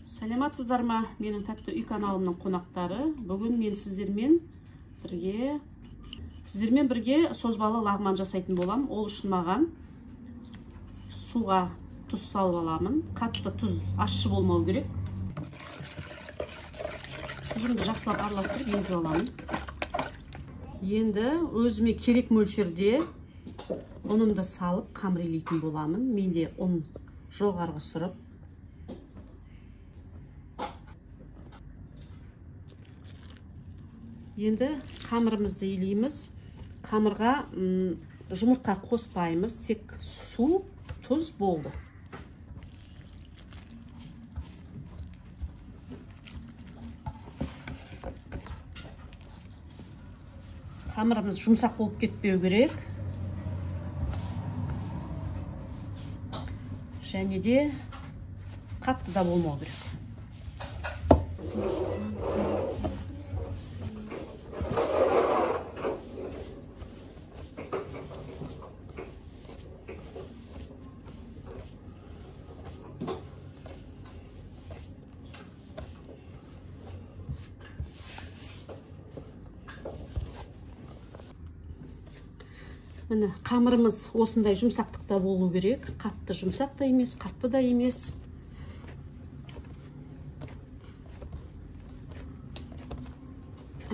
Саламатсыздар ма, менің тәтті үй каналымның қонақтары. Бүгін мен сіздермен бірге созбалы лағман жасайтын болам. Ол үшін маған суға тұз салып аламын. Қатты тұз ащы болмау керек. Тұзымды жақсылап араластырып езіп аламын. Енді өзіме керек мөлшерде ұнымды салып қамыр боламын. Менде ұн жоғарғы сұрып. Енді қамырымызды илейміз. Қамырға жұмыртқа қоспаймыз, тек су, тұз болды. Қамырымыз жұмсақ болып кетпеу керек. Және де қатты да болмау керек. Міне, қамырымыз осындай жұмсақтықта болу керек. Қатты жұмсақ та емес, қатты да емес.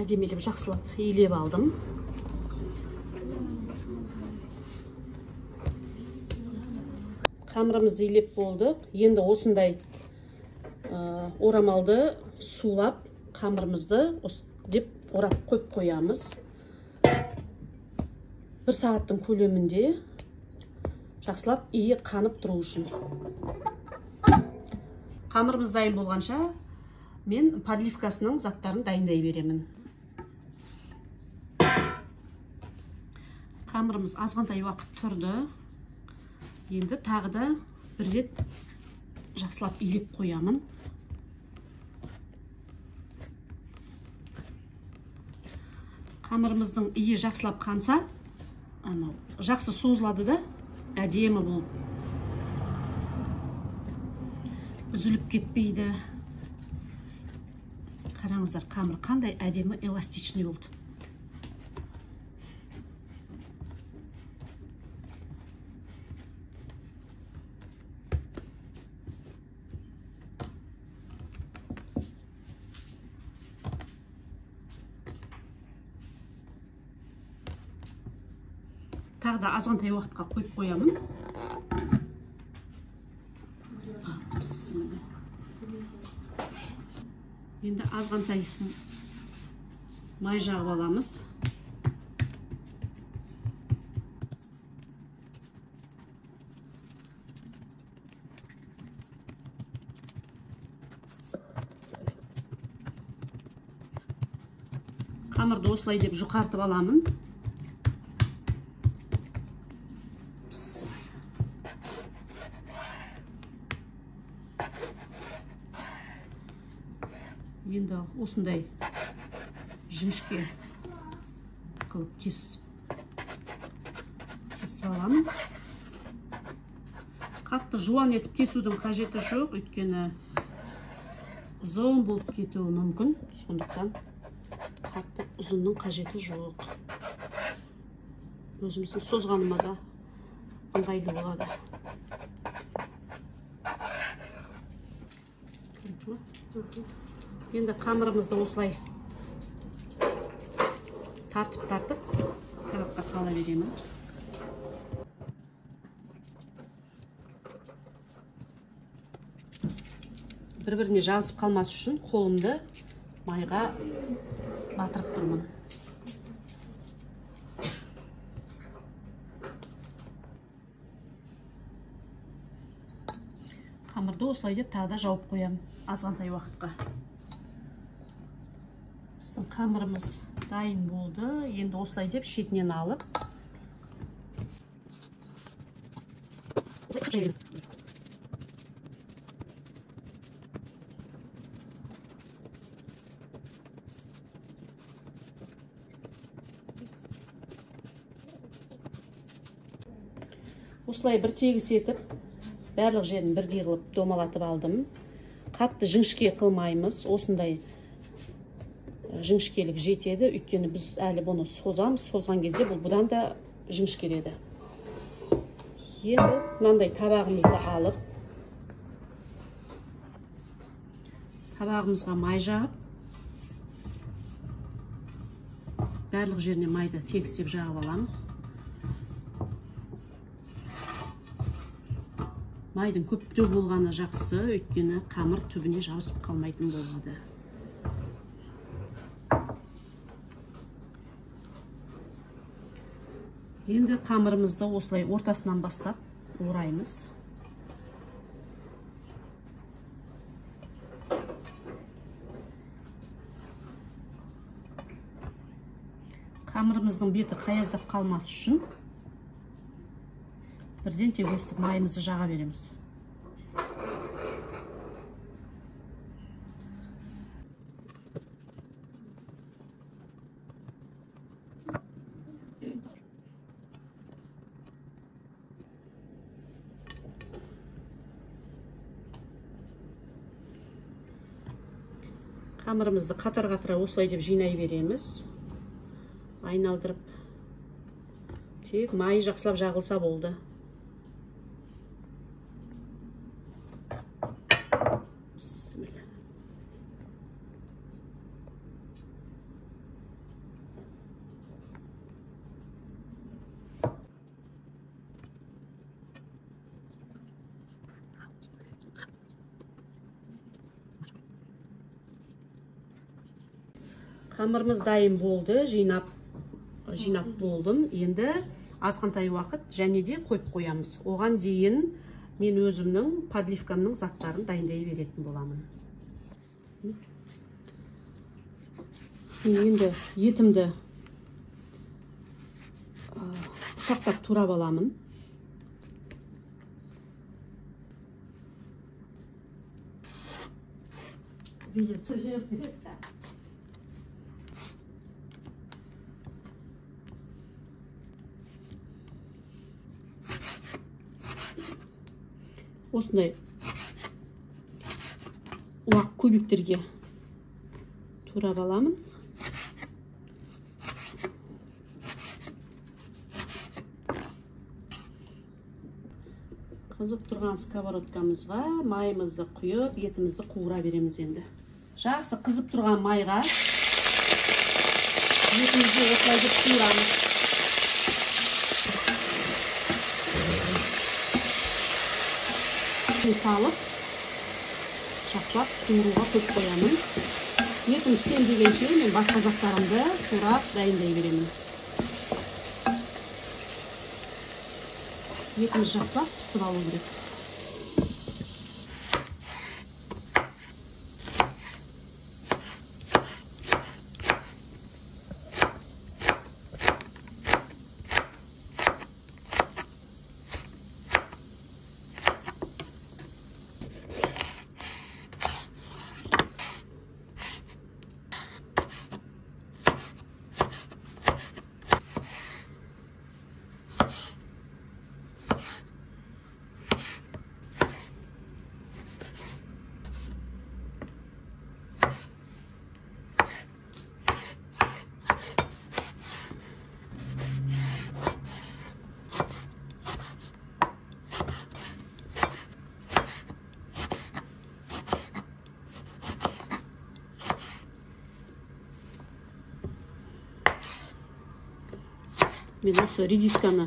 Әдемелеп жақсылап илеп алдым. Қамырымызды илеп болды. Енді осындай орамалды сулап, қамырымызды деп орап қойып қоямыз. 1 сағаттың көлемінде жақсылап иі қанып тұру үшін. Қамырымыз дайын болғанша мен подливкасының заттарын дайындай беремін. Қамырымыз азғантай уақыт тұрды. Енді тағы да бір рет жақсылап илеп қоямын. Қамырымыздың иі жақсылап қанса, жақсы созылады да, әдемі болып. Үзіліп кетпейді. Қараңыздар, қамыр қандай әдемі эластичный болды. Тағы да азғантай уақытқа қойып қоямын. Енді азғантай май жағып аламыз. Қамырды осылай деп жұқартып аламын. Енді осындай жіңішке қылып кесіп аламын. Қатты жуан етіп кесудің қажеті жоқ, өйткені ұзын болып кетуі мүмкін. Сондықтан қатты ұзынның қажеті жоқ. Өзіміздің созғаныма да ыңғайлы болады. Енді қамырымызды осылай тартып табаққа сала беремін. Бір-біріне жабысып қалмас үшін қолымды майға батырып тұрмын. Қамырды осылай деп тағы да жауып қоямын азғантай уақытқа. Қамырымыз дайын болды. Енді осылай деп шетінен алып осылай бір тегіс етіп, барлық жерін бірдей қылып домалатып алдым. Қатты жіңішке қылмаймыз. Осындай жіңішкелік жетеді. Өйткені біз әлі бұны созамыз. Созған кезде бұл бұдан да жіңішкереді. Енді мынандай табағымызды алып, табағымызға май жағып, барлық жеріне майды тегістеп жағып аламыз. Майдың көптеу болғаны жақсы, өйткені қамыр түбіне жабысып қалмайтын болады. Енді қамырымызды осылай ортасынан бастап ораймыз. Қамырымыздың беті қаяздап қалмас үшін бірден тек өстіп майымызды жаға береміз. Қамырымызды қатар-қатар осылай деп жинай береміз. Айналдырып, тек майы жақсылап жағылса болды. Бисмилла. Қамырымыз дайын болды, жинап болдым. Енді азғантай уақыт және де қойып қоямыз. Оған дейін мен өзімнің подливкамның заттарын дайындай беретін боламын. Енді етімді ұсақтап турап аламын. Осындай уақ кубиктерге турап аламын. Қызып тұрған сковородкамызға майымызды құйып, етімізді қуыра береміз енді. Жақсы қызып тұрған майға етімізді осылай деп қуырамыз. Салып, жақсылап қуыруға қойып қоямын. Етім пісем дегенше мен басқа заттарымды турап дайындай беремін. Етіміз жақсылап пісіп алу керек. Мен осы редисканы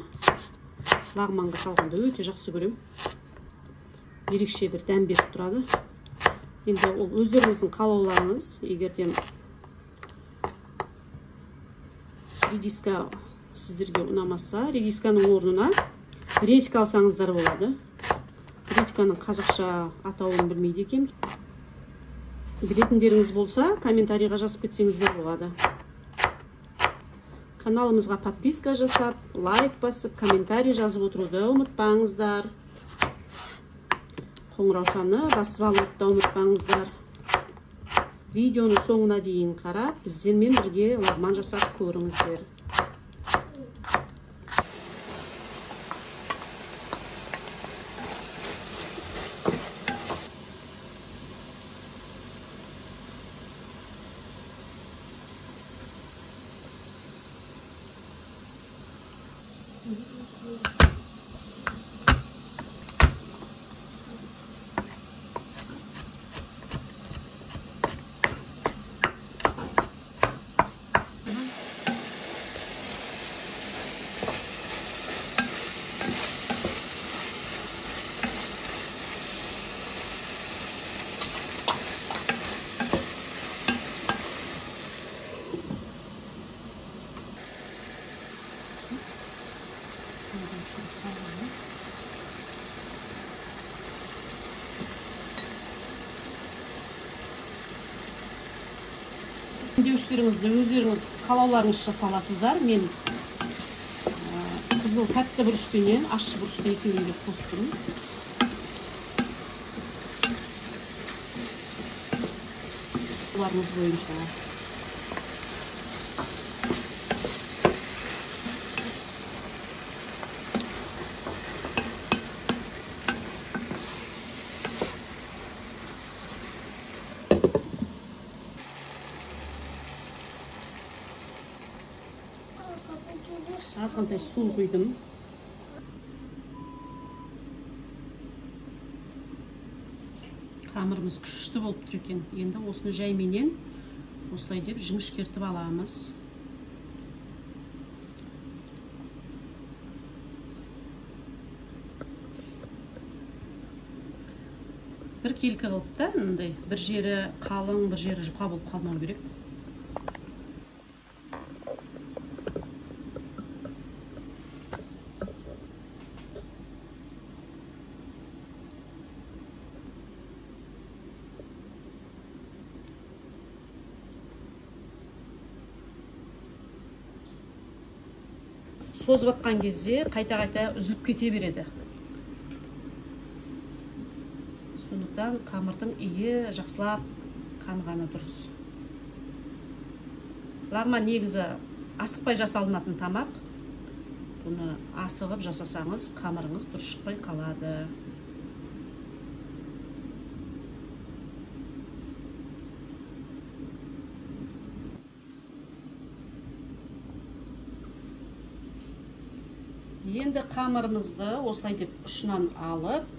лағманға салғанды өте жақсы көрем. Ерекше бір дәм беріп тұрады. Енді ол өздеріңіздің қалауларыңыз, егерден редиска сіздерге ұнамаса, редисканың орнына редька алсаңыздар болады. Редьканың қазақша атауын білмейді екем. Білетіндеріңіз болса, комментарийға жазып кетсеңіздер болады. Каналымызға подписка жасап, лайк басып, комментарий жазып отыруды ұмытпаңыздар. Қоңыраушаны басып алуды да ұмытпаңыздар. Видеоны соңына дейін қарап, біздермен бірге лағман жасап көріңіздер. Өңдеушілеріңізді өздеріңіз қалауларыңызша саласыздар. Мен қызыл тәтті бұрышпенен ащы бұрышты екеуін де қостым. Оларыңыз бойынша. Азғантай су құйдым. Қамырымыз күшті болып тұр екен. Енді осыны жайменен осылай деп жіңішкертіп аламыз. Бір келкі қылып та, бір жері қалың, бір жері жұқа болып қалмау керек. Созып атқан кезде қайта-қайта үзіліп кете береді. Сондықтан қамырдың иі жақсылап қанғаны дұрыс. Лағман негізі асықпай жасалынатын тамақ. Бұны асығып жасасаңыз, қамырыңыз дұрыс шықпай қалады. Енді қамырымызды осылай деп ұшынан алып,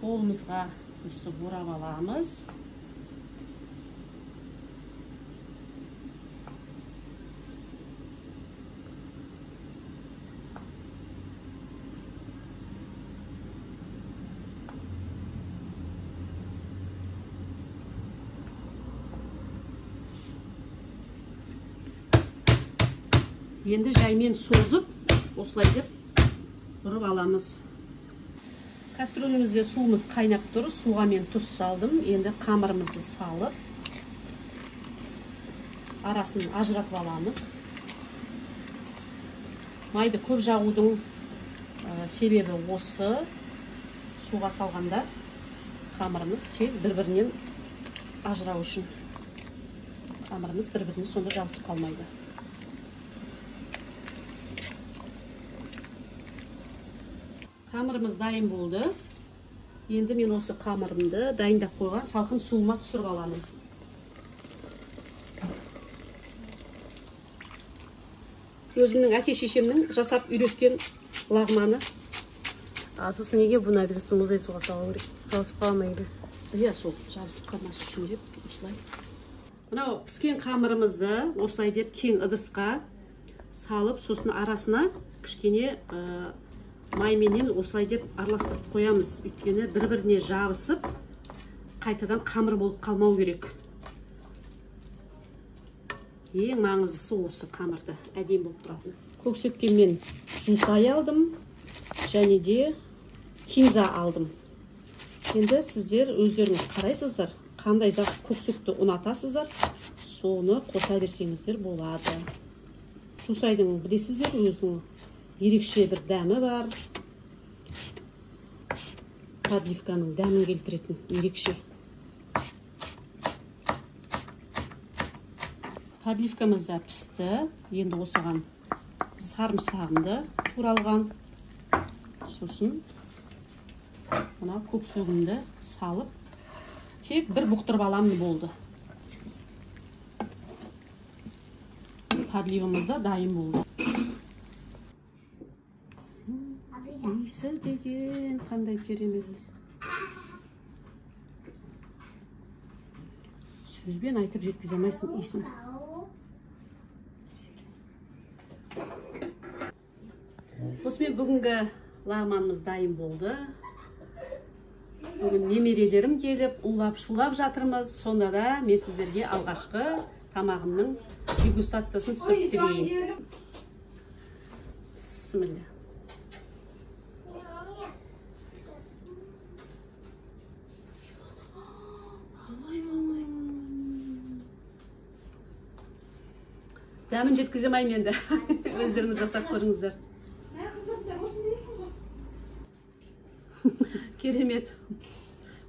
қолымызға үсті борап аламыз. Енді жаймен созып, осылай деп бұрып аламыз. Кастрөлімізде суымыз қайнап тұр, суға мен тұз салдым. Енді қамырымызды салып, арасын ажыратып аламыз. Майды көп жағудың себебі осы. Суға салғанда қамырымыз тез бір-бірінен ажырау үшін. Қамырымыз бір-біріне сонда жабысып қалмайды. Қамырымыз дайын болды. Енді мен осы қамырымды дайындап қойған салқын суыма түсіріп аламын. Өзімнің әке-шешемнің жасап үйреткен лағманы. Сосын неге бұны обязательно мұздай суға салу керек? Жабысып қалмайды. Иә, сол жабысып қалмас үшін деп осылай. Мынау піскен қамырымызды осылай деп кең ыдысқа салып, сосын арасына кішкене майменен осылай деп араластырып қоямыз. Өйткені бір-біріне жабысып, қайтадан қамыр болып қалмау керек. Ең маңыздысы осы қамырды әдемі болып тұратын. Көксөкке мен жусай алдым, және де кинза алдым. Енді сіздер өздеріңіз қарайсыздар, қандай көксөкті ұнатасыздар, соны қоса берсеңіздер болады. Жусайдың білесіздер, өзінің ерекше бір дәмі бар. Подливканың дәмін келтіретін ерекше. Подливкамыз да пісті. Енді осыған сарымсағымды туралған. Сосын мына көксөгімді салып, тек бір бұқтырып аламын болды. Подливымыз да дайын болды. Иісі деген қандай керемет. Сөзбен айтып жеткізе алмайсың иісін. Осымен бүгінгі лағманымыз дайын болды. Бүгін немерелерім келіп, улап-шулап жатырмыз. Сонда да мен сіздерге алғашқы тамағымның дегустациясын түсіріп берейін. Бісміллә. Дәмін жеткізе алмаймын енді. Өздеріңіз жасап көріңіздер. Керемет.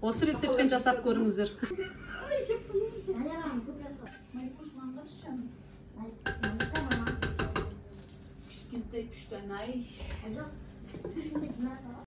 Осы рецептпен жасап көріңіздер. Кішкентай пүштен ай.